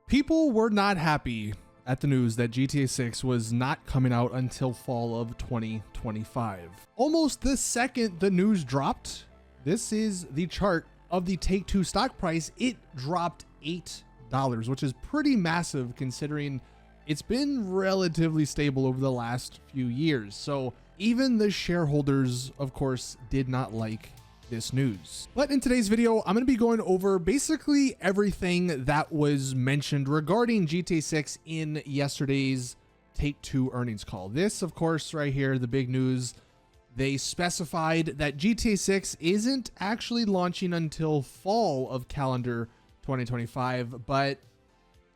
People were not happy at the news that GTA 6 was not coming out until fall of 2025. Almost the second the news dropped, this is the chart of the Take-Two stock price. It dropped $8, which is pretty massive considering it's been relatively stable over the last few years. So even the shareholders, of course, did not like this news. But in today's video, I'm going to be going over basically everything that was mentioned regarding GTA 6 in yesterday's Take-Two earnings call. This, of course, right here, the big news. They specified that GTA 6 isn't actually launching until fall of calendar 2025, but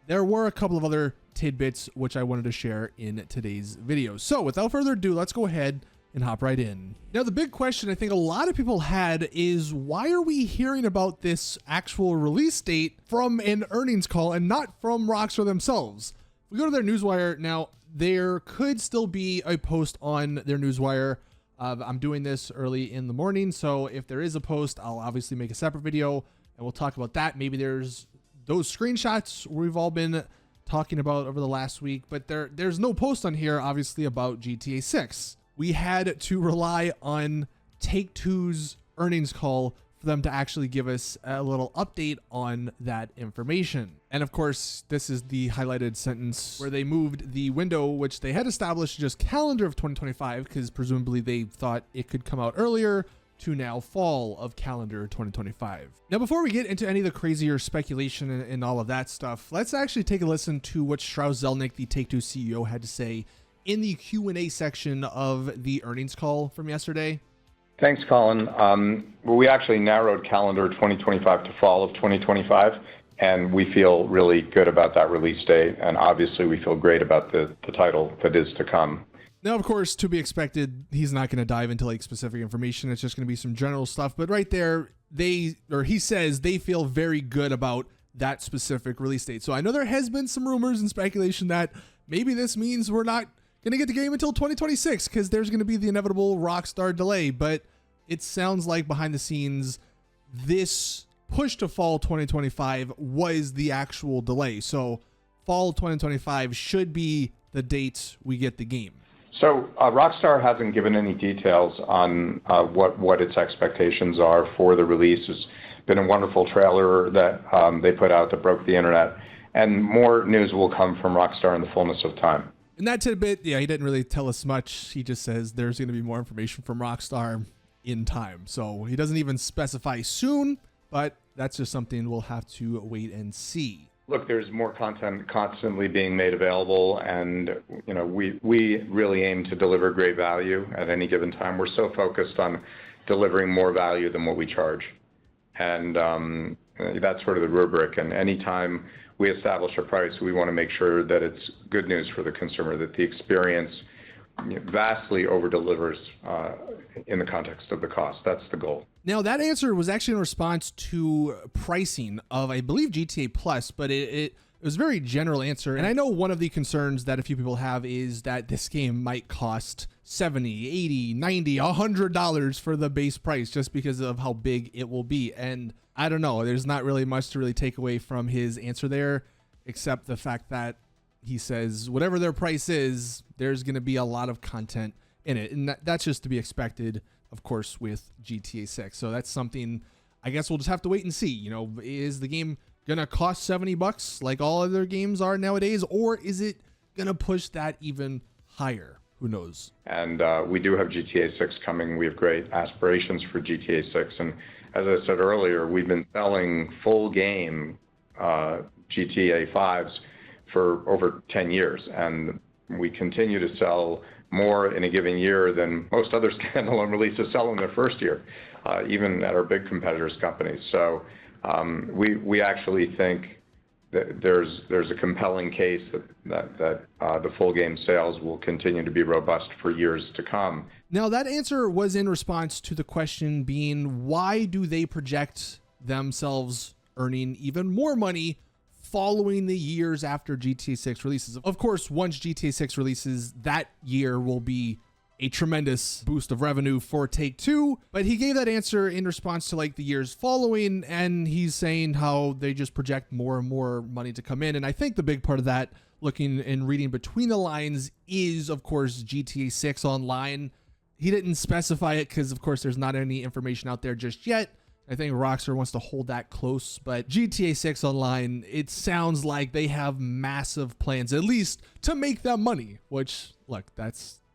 there were a couple of other tidbits which I wanted to share in today's video. So without further ado, let's go ahead and hop right in. Now, the big question I think a lot of people had is, why are we hearing about this actual release date from an earnings call and not from Rockstar themselves? We go to their Newswire. Now, there could still be a post on their Newswire. I'm doing this early in the morning, so if there is a post, I'll obviously make a separate video and we'll talk about that. Maybe there's those screenshots we've all been talking about over the last week, but there's no post on here, obviously, about GTA 6. We had to rely on Take-Two's earnings call for them to actually give us a little update on that information. And of course, this is the highlighted sentence where they moved the window, which they had established just calendar of 2025, because presumably they thought it could come out earlier, to now fall of calendar 2025. Now, before we get into any of the crazier speculation and all of that stuff, let's actually take a listen to what Strauss Zelnick, the Take-Two CEO, had to say in the Q&A section of the earnings call from yesterday. Thanks, Colin. Well, we actually narrowed calendar 2025 to fall of 2025, and we feel really good about that release date. And obviously, we feel great about the title that is to come. Now, of course, to be expected, he's not going to dive into like specific information. It's just going to be some general stuff. But right there, he says they feel very good about that specific release date. So I know there has been some rumors and speculation that maybe this means we're not going to get the game until 2026 because there's going to be the inevitable Rockstar delay. But it sounds like behind the scenes, this push to fall 2025 was the actual delay. So fall 2025 should be the date we get the game. So Rockstar hasn't given any details on what its expectations are for the release. It's been a wonderful trailer that they put out that broke the internet. And more news will come from Rockstar in the fullness of time. And that tidbit, yeah, he didn't really tell us much. He just says there's going to be more information from Rockstar in time. So he doesn't even specify soon, but that's just something we'll have to wait and see. Look, there's more content constantly being made available, and we really aim to deliver great value at any given time. We're so focused on delivering more value than what we charge, and that's sort of the rubric. And anytime we establish a price, we want to make sure that it's good news for the consumer, that the experience vastly over-delivers in the context of the cost. That's the goal. Now, that answer was actually in response to pricing of, I believe, GTA Plus, but it was a very general answer. And I know one of the concerns that a few people have is that this game might cost $70, $80, $90, $100 for the base price just because of how big it will be. And I don't know, there's not really much to really take away from his answer there, except the fact that he says whatever their price is, there's going to be a lot of content in it. And that's just to be expected, of course, with GTA 6. So that's something I guess we'll just have to wait and see. Is the game going to cost $70 like all other games are nowadays, or is it going to push that even higher? Who knows? And we do have GTA 6 coming. We have great aspirations for GTA 6. And as I said earlier, we've been selling full game GTA 5s for over 10 years, and we continue to sell more in a given year than most other standalone releases sell in their first year, even at our big competitors' companies. So we actually think that there's a compelling case that the full game sales will continue to be robust for years to come. Now, that answer was in response to the question being, why do they project themselves earning even more money following the years after GTA 6 releases? Of course, once GTA 6 releases, that year will be a tremendous boost of revenue for Take-Two. But he gave that answer in response to like the years following, and he's saying how they just project more and more money to come in. And I think the big part of that, looking and reading between the lines, is of course GTA 6 Online. He didn't specify it because of course there's not any information out there just yet. I think Rockstar wants to hold that close, but GTA 6 Online, it sounds like they have massive plans, at least to make that money, which, look,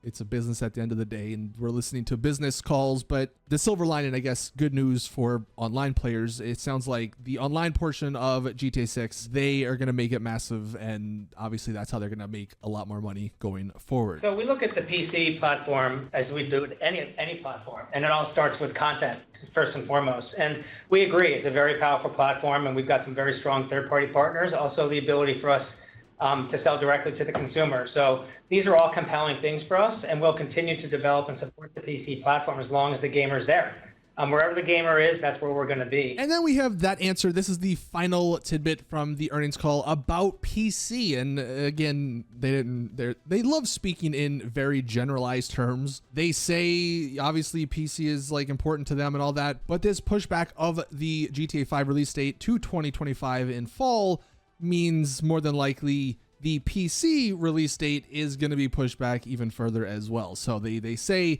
it's a business at the end of the day, and we're listening to business calls, but the silver lining, I guess, good news for online players, it sounds like the online portion of GTA 6, they are going to make it massive, and obviously that's how they're going to make a lot more money going forward. So we look at the PC platform as we do with any platform, and it all starts with content, first and foremost. And we agree, it's a very powerful platform, and we've got some very strong third-party partners, also the ability for us to sell directly to the consumer. So these are all compelling things for us, and we'll continue to develop and support the PC platform as long as the gamer's there. Wherever the gamer is, that's where we're going to be. And then we have that answer. This is the final tidbit from the earnings call about PC. And again, they love speaking in very generalized terms. They say obviously PC is like important to them and all that, but this pushback of the GTA 5 release date to 2025 in fall means more than likely the PC release date is going to be pushed back even further as well. So they say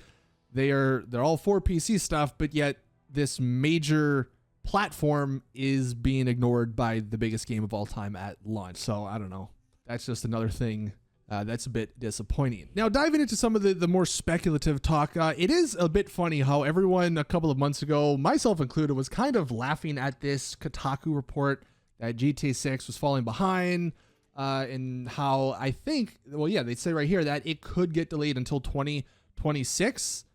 they're all for PC stuff, but yet this major platform is being ignored by the biggest game of all time at launch. So I don't know. That's just another thing that's a bit disappointing. Now, diving into some of the more speculative talk, it is a bit funny how everyone a couple of months ago, myself included, was kind of laughing at this Kotaku report that GTA 6 was falling behind, and how I think, well, yeah, they say right here that it could get delayed until 2026.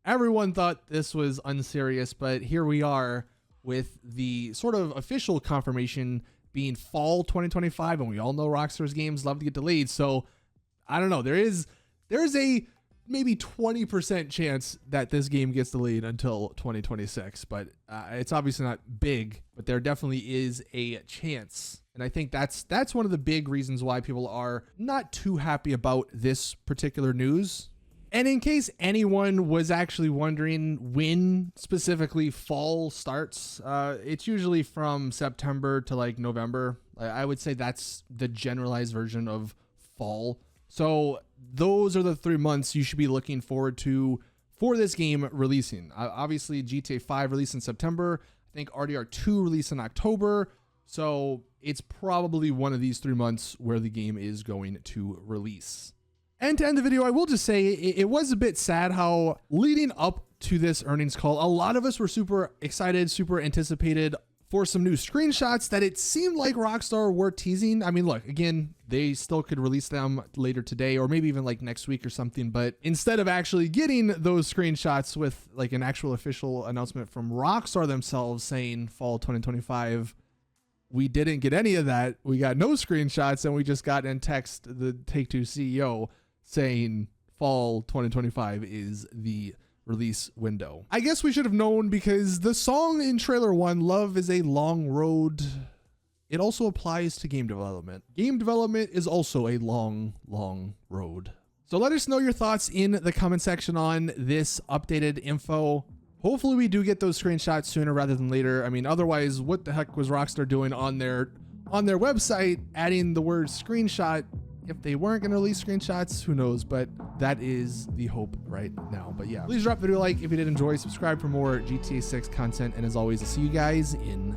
Everyone thought this was unserious, but here we are with the sort of official confirmation being fall 2025, and we all know Rockstar's games love to get delayed. So I don't know. There is a maybe 20% chance that this game gets delayed until 2026, but it's obviously not big, but there definitely is a chance. And I think that's one of the big reasons why people are not too happy about this particular news. And in case anyone was actually wondering when specifically fall starts, it's usually from September to like November. I would say that's the generalized version of fall. So those are the 3 months you should be looking forward to for this game releasing. Obviously, GTA 5 released in September. I think RDR2 released in October. So it's probably one of these 3 months where the game is going to release. And to end the video, I will just say it was a bit sad how leading up to this earnings call, a lot of us were super excited, super anticipated for some new screenshots that it seemed like Rockstar were teasing. I mean, look, again, they still could release them later today or maybe even like next week or something. But instead of actually getting those screenshots with like an actual official announcement from Rockstar themselves saying fall 2025, we didn't get any of that. We got no screenshots, and we just got in text the Take-Two CEO saying fall 2025 is the release window. I guess we should have known, because the song in trailer 1, Love is a Long Road, it also applies to game development. Game development is also a long, long road. So let us know your thoughts in the comment section on this updated info. Hopefully we do get those screenshots sooner rather than later. I mean, otherwise, what the heck was Rockstar doing on their website, adding the word screenshot? If they weren't going to release screenshots, who knows? But that is the hope right now. But yeah, please drop the video a like if you did enjoy. Subscribe for more GTA 6 content. And as always, I'll see you guys in